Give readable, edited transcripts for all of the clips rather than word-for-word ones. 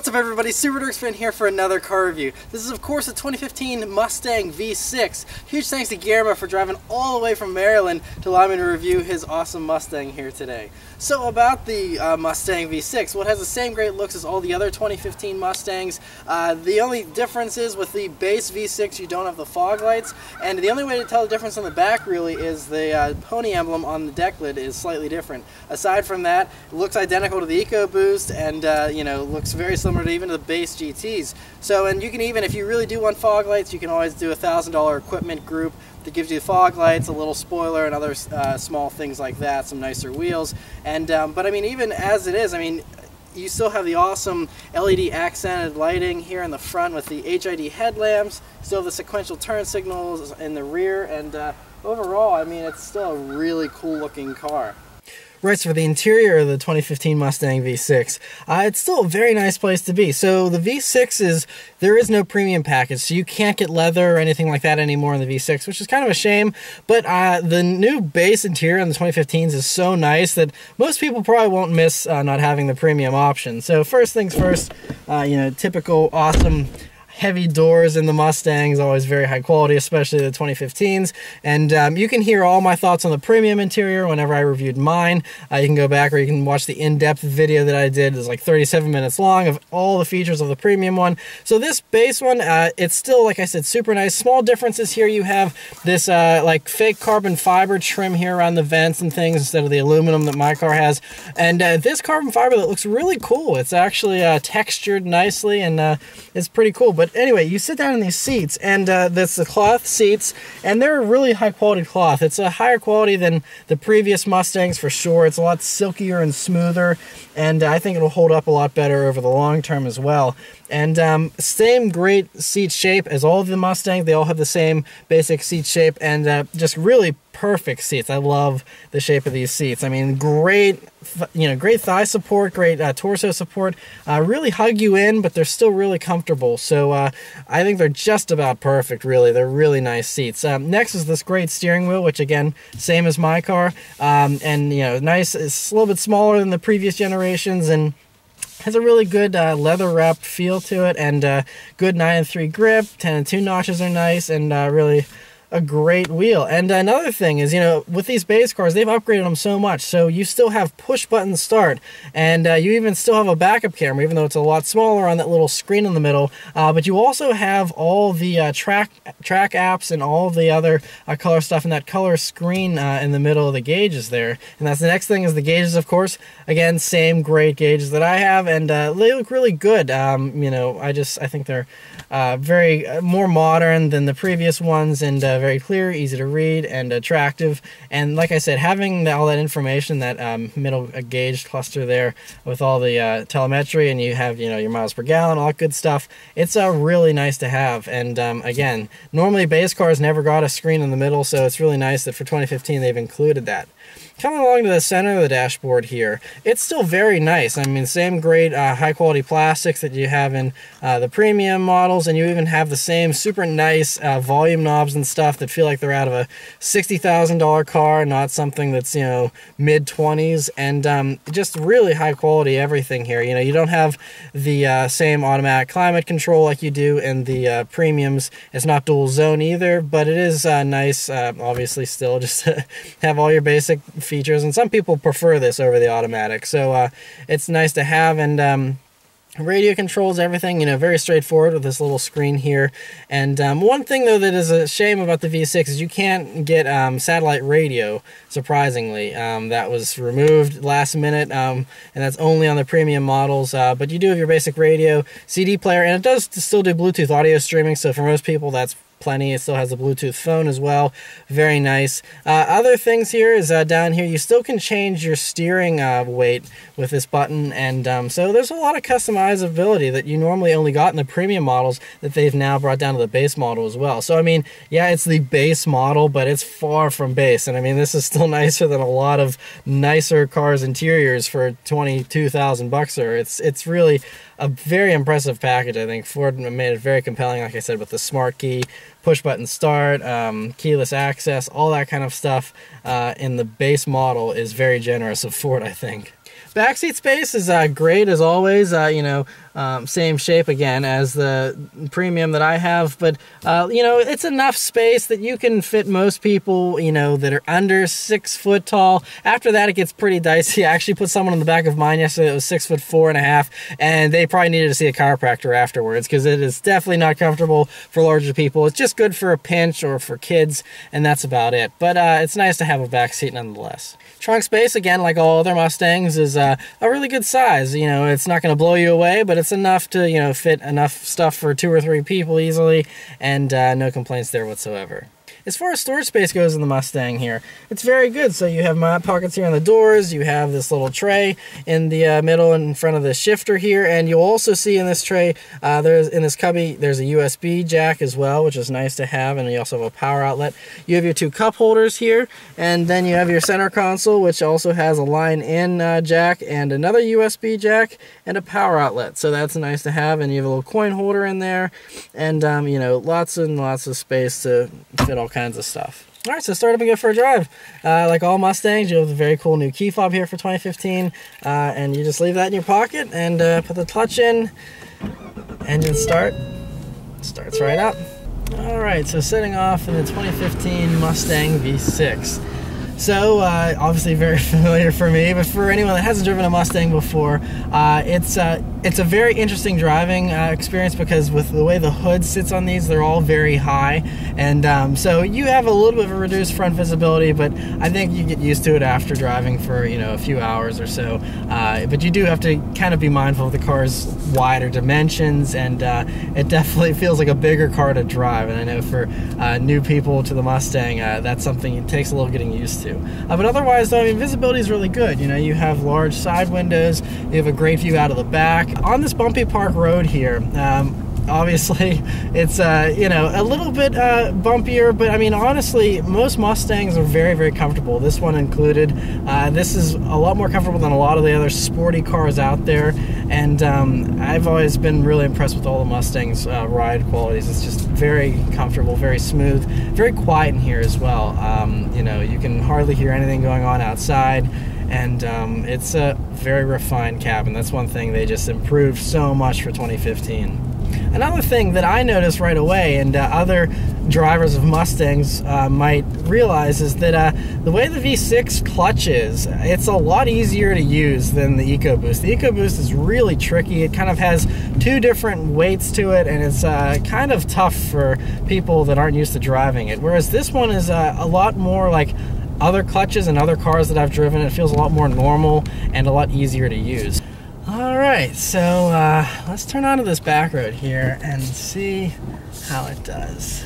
What's up everybody, Super Dirks Fan here for another car review. This is of course a 2015 Mustang V6. Huge thanks to Guillermo for driving all the way from Maryland to allow me to review his awesome Mustang here today. So about the Mustang V6, well, it has the same great looks as all the other 2015 Mustangs. The only difference is with the base V6 you don't have the fog lights, and the only way to tell the difference on the back really is the pony emblem on the deck lid is slightly different. Aside from that, it looks identical to the EcoBoost and you know, looks very similar to even the base GTs. So, and you can even, if you really do want fog lights, you can always do a $1,000 equipment group that gives you fog lights, a little spoiler, and other small things like that, some nicer wheels. And but I mean, even as it is, I mean, you still have the awesome LED accented lighting here in the front with the HID headlamps, still have the sequential turn signals in the rear, and overall, I mean, it's still a really cool looking car. Right, so for the interior of the 2015 Mustang V6, it's still a very nice place to be. So the V6 there is no premium package, so you can't get leather or anything like that anymore in the V6, which is kind of a shame. But the new base interior on the 2015s is so nice that most people probably won't miss not having the premium option. So first things first, you know, typical awesome heavy doors in the Mustangs, always very high quality, especially the 2015s. And you can hear all my thoughts on the premium interior whenever I reviewed mine. You can go back or you can watch the in-depth video that I did. It's like 37 minutes long of all the features of the premium one. So this base one, it's still, like I said, super nice. Small differences here. You have this like fake carbon fiber trim here around the vents and things instead of the aluminum that my car has. And this carbon fiber that looks really cool. It's actually textured nicely and it's pretty cool. But anyway, you sit down in these seats, and that's the cloth seats, and they're really high quality cloth. It's a higher quality than the previous Mustangs for sure. It's a lot silkier and smoother, and I think it'll hold up a lot better over the long term as well. And same great seat shape as all of the Mustangs. They all have the same basic seat shape, and just really perfect seats. I love the shape of these seats. I mean, great, you know, great thigh support, great torso support. Really hug you in, but they're still really comfortable. So I think they're just about perfect, really. They're really nice seats. Next is this great steering wheel, which again, same as my car. And you know, nice. It's a little bit smaller than the previous generations, and has a really good leather wrapped feel to it, and good 9-3 grip. 10-2 notches are nice, and really a great wheel. And another thing is, you know, with these base cars, they've upgraded them so much, so you still have push button start, and you even still have a backup camera, even though it's a lot smaller on that little screen in the middle. But you also have all the track apps and all the other color stuff in that color screen in the middle of the gauges there. And that's the next thing, is the gauges, of course. Again, same great gauges that I have, and they look really good. You know, I think they're very more modern than the previous ones, and very clear, easy to read, and attractive. And like I said, having all that information, that middle gauge cluster there with all the telemetry, and you have, you know, your miles per gallon, all that good stuff, it's really nice to have. And again, normally base cars never got a screen in the middle, so it's really nice that for 2015 they've included that. Coming along to the center of the dashboard here, it's still very nice. I mean, same great high quality plastics that you have in the premium models, and you even have the same super nice volume knobs and stuff that feel like they're out of a $60,000 car, not something that's, you know, mid-20s, and just really high quality everything here. You know, you don't have the same automatic climate control like you do in the premiums. It's not dual zone either, but it is nice, obviously, still just to have all your basic features, and some people prefer this over the automatic, so it's nice to have. And radio controls everything, you know, very straightforward with this little screen here. And one thing though that is a shame about the V6 is you can't get satellite radio, surprisingly. That was removed last minute, and that's only on the premium models, but you do have your basic radio, CD player, and it does still do Bluetooth audio streaming, so for most people that's plenty. It still has a Bluetooth phone as well. Very nice. Other things here is down here, you still can change your steering weight with this button, and so there's a lot of customizability that you normally only got in the premium models that they've now brought down to the base model as well. So I mean, yeah, it's the base model, but it's far from base, and I mean, this is still nicer than a lot of nicer cars interiors for 22,000 bucks. Or it's really a very impressive package. I think Ford made it very compelling, like I said, with the smart key, push button start, keyless access, all that kind of stuff in the base model is very generous of Ford, I think. Backseat space is great as always. You know, Same shape again as the Premium that I have, but you know, it's enough space that you can fit most people, you know, that are under 6 foot tall. After that, it gets pretty dicey. I actually put someone on the back of mine yesterday that was 6'4.5", and they probably needed to see a chiropractor afterwards, because it is definitely not comfortable for larger people. It's just good for a pinch or for kids, and that's about it. But it's nice to have a back seat nonetheless. Trunk space, again, like all other Mustangs, is a really good size. You know, it's not going to blow you away, but it's enough to, you know, fit enough stuff for 2 or 3 people easily, and no complaints there whatsoever. As far as storage space goes in the Mustang here, it's very good. So you have my pockets here on the doors, you have this little tray in the middle in front of the shifter here, and you'll also see in this tray, in this cubby, there's a USB jack as well, which is nice to have, and you also have a power outlet. You have your 2 cup holders here, and then you have your center console, which also has a line-in jack and another USB jack and a power outlet. So that's nice to have, and you have a little coin holder in there, and you know, lots and lots of space to fit all kinds of stuff. All right, so start up and go for a drive. Like all Mustangs, you have a very cool new key fob here for 2015, and you just leave that in your pocket and put the clutch in. Engine start. Starts right up. All right, so setting off in the 2015 Mustang V6. So, obviously very familiar for me, but for anyone that hasn't driven a Mustang before, it's a very interesting driving experience, because with the way the hood sits on these, they're all very high, and so you have a little bit of a reduced front visibility, but I think you get used to it after driving for, you know, a few hours or so. But you do have to kind of be mindful of the car's wider dimensions, and it definitely feels like a bigger car to drive, and I know for new people to the Mustang, that's something it takes a little getting used to. But otherwise, though, I mean, visibility is really good. You know, you have large side windows, you have a great view out of the back. On this bumpy park road here, obviously, it's, you know, a little bit bumpier, but I mean, honestly, most Mustangs are very, very comfortable, this one included. This is a lot more comfortable than a lot of the other sporty cars out there, and I've always been really impressed with all the Mustangs' ride qualities. It's just very comfortable, very smooth, very quiet in here as well. You know, you can hardly hear anything going on outside, and it's a very refined cabin. That's one thing they just improved so much for 2015. Another thing that I noticed right away, and other drivers of Mustangs might realize, is that the way the V6 clutches, it's a lot easier to use than the EcoBoost. The EcoBoost is really tricky. It kind of has 2 different weights to it, and it's kind of tough for people that aren't used to driving it. Whereas this one is a lot more like other clutches and other cars that I've driven. It feels a lot more normal and a lot easier to use. Alright, so let's turn onto this back road here and see how it does.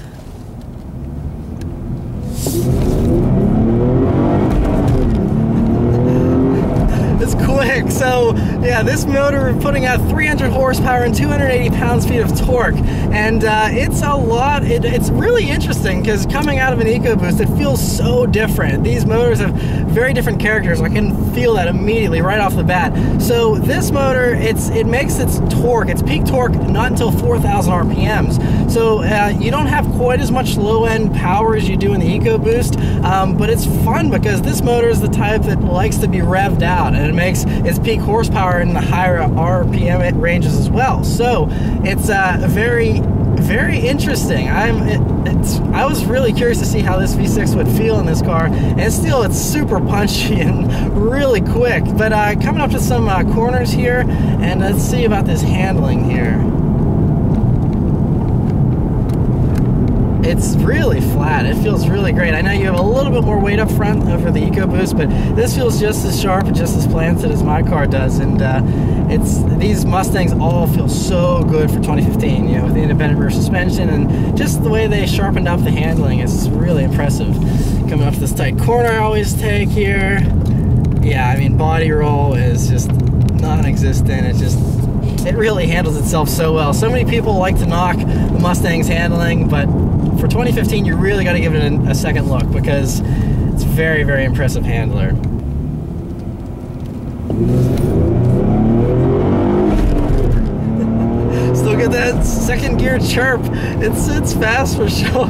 It's quick. So yeah, this motor putting out 300 horsepower and 280 pounds-feet of torque, and it's a lot. It's really interesting, because coming out of an EcoBoost, it feels so different. These motors have very different characters. I can feel that immediately right off the bat. So this motor, it makes its torque, its peak torque, not until 4,000 RPMs. So you don't have quite as much low-end power as you do in the EcoBoost, but it's fun because this motor is the type that likes to be revved out, and it makes its peak horsepower in the higher RPM ranges as well. So it's very, very interesting. I was really curious to see how this V6 would feel in this car, and still it's super punchy and really quick. But coming up to some corners here, and let's see about this handling here. It's really flat. It feels really great. I know you have a little bit more weight up front over the EcoBoost, but this feels just as sharp and just as planted as my car does. And these Mustangs all feel so good for 2015. You know, with the independent rear suspension and just the way they sharpened up the handling is really impressive. Coming up this tight corner I always take here. Yeah, I mean, body roll is just non-existent. It really handles itself so well. So many people like to knock the Mustang's handling, but for 2015, you really got to give it a second look, because it's a very, very impressive handler. Still get that second gear chirp. It's fast for sure.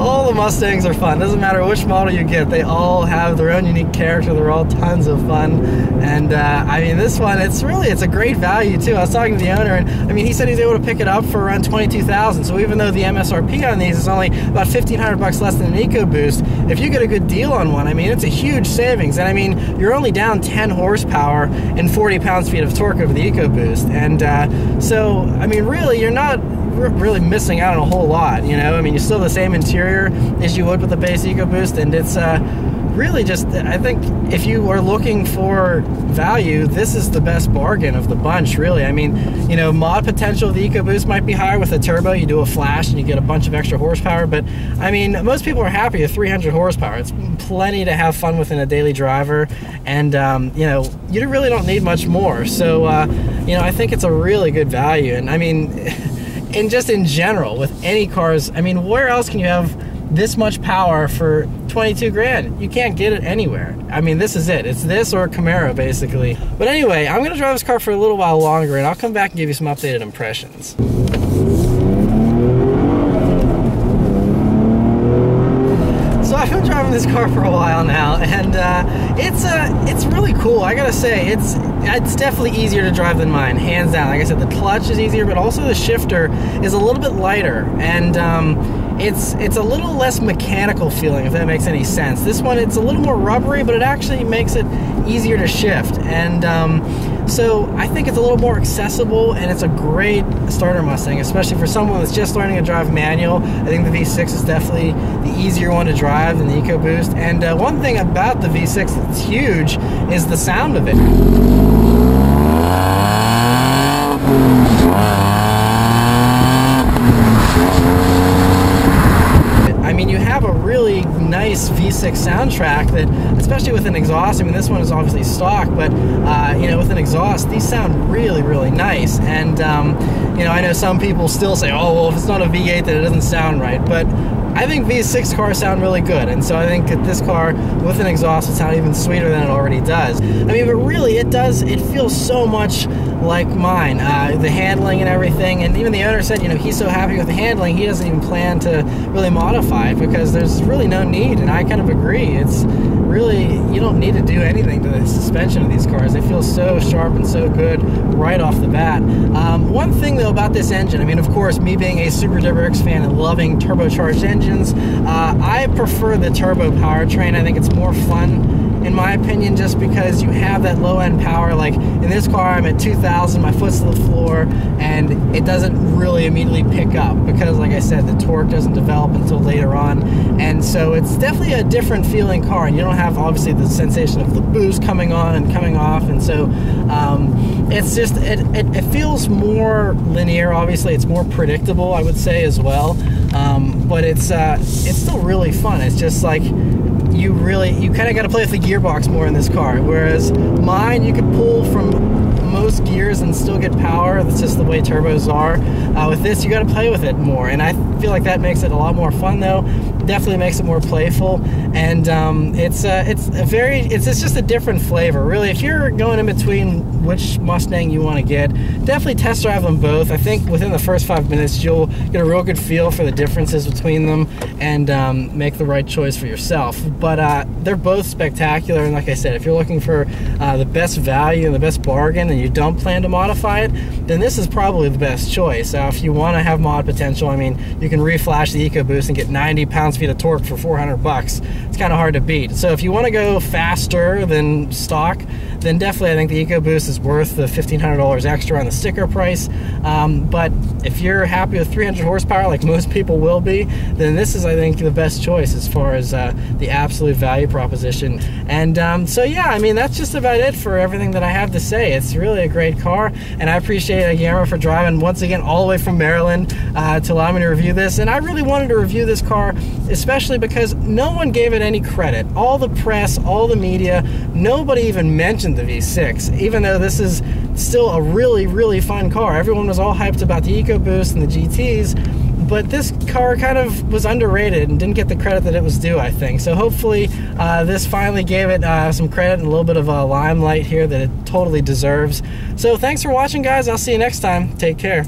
all the Mustangs are fun. Doesn't matter which model you get, they all have their own unique character. They're all tons of fun. And I mean, this one, it's a great value too. I was talking to the owner, and I mean, he said he's able to pick it up for around $22,000. So even though the MSRP on these is only about $1,500 less than an EcoBoost, if you get a good deal on one, I mean, it's a huge savings. And I mean, you're only down 10 horsepower and 40 pounds-feet of torque over the EcoBoost. And so, I mean, really, you're not really missing out on a whole lot, you know? I mean, you still have the same interior as you would with the base EcoBoost, and it's really just, I think if you are looking for value, this is the best bargain of the bunch, really. I mean, you know, mod potential of the EcoBoost might be higher with a turbo. You do a flash and you get a bunch of extra horsepower, but I mean, most people are happy with 300 horsepower. It's plenty to have fun with in a daily driver, and you know, you really don't need much more. So, you know, I think it's a really good value. And I mean, and just in general, with any cars, I mean, where else can you have this much power for 22 grand? You can't get it anywhere. I mean, this is it. It's this or a Camaro, basically. But anyway, I'm gonna drive this car for a little while longer, and I'll come back and give you some updated impressions. So I've been driving this car for a while now, and it's really cool. I gotta say, it's definitely easier to drive than mine, hands down. Like I said, the clutch is easier, but also the shifter is a little bit lighter, and it's a little less mechanical feeling, if that makes any sense. This one, it's a little more rubbery, but it actually makes it easier to shift. And so I think it's a little more accessible, and it's a great starter Mustang, especially for someone that's just learning to drive manual. I think the V6 is definitely the easier one to drive than the EcoBoost. And one thing about the V6 that's huge is the sound of it. I mean, you have a really nice V6 soundtrack that, especially with an exhaust, I mean, this one is obviously stock, but, you know, with an exhaust, these sound really, really nice. And, you know, I know some people still say, oh, well, if it's not a V8, then it doesn't sound right. But I think V6 cars sound really good, and so I think that this car with an exhaust would sound even sweeter than it already does. I mean, but really, it feels so much like mine. The handling and everything, and even the owner said, you know, he's so happy with the handling, he doesn't even plan to really modify it because there's really no need, and I kind of agree. It's really, you don't need to do anything to the suspension of these cars. They feel so sharp and so good right off the bat. One thing though about this engine, I mean, of course, me being a Super WRX fan and loving turbocharged engines, I prefer the turbo powertrain. I think it's more fun, in my opinion, just because you have that low-end power. Like in this car, I'm at 2,000, my foot's to the floor, and it doesn't really immediately pick up because, like I said, the torque doesn't develop until later on. And so it's definitely a different feeling car, and you don't have obviously the sensation of the boost coming on and coming off. And so it's just, it feels more linear. Obviously, it's more predictable, I would say, as well. But it's still really fun. It's just like, you kind of got to play with the gearbox more in this car, whereas mine, you could pull from most gears and still get power. That's just the way turbos are. With this, you got to play with it more, and I feel like that makes it a lot more fun, though. Definitely makes it more playful, and it's just a different flavor, really. If you're going in between which Mustang you want to get, definitely test drive them both. I think within the first 5 minutes, you'll get a real good feel for the differences between them and make the right choice for yourself. But they're both spectacular, and like I said, if you're looking for the best value and the best bargain and you don't plan to modify it, then this is probably the best choice. If you want to have mod potential, I mean, you can reflash the EcoBoost and get 90 pounds-feet of torque for 400 bucks. It's kind of hard to beat. So if you want to go faster than stock, then definitely I think the EcoBoost is worth the $1,500 extra on the sticker price. But if you're happy with 300 horsepower, like most people will be, then this is, I think, the best choice as far as the absolute value proposition. And so yeah, I mean, that's just about it for everything that I have to say. It's really a great car, and I appreciate Guillermo for driving once again all the way from Maryland to allow me to review this. And I really wanted to review this car, especially because no one gave it any credit. All the press, all the media, nobody even mentioned the V6, even though this is still a really, really fun car. Everyone was all hyped about the EcoBoost and the GTs, but this car kind of was underrated and didn't get the credit that it was due, I think. So hopefully this finally gave it some credit and a little bit of a limelight here that it totally deserves. So thanks for watching, guys. I'll see you next time. Take care.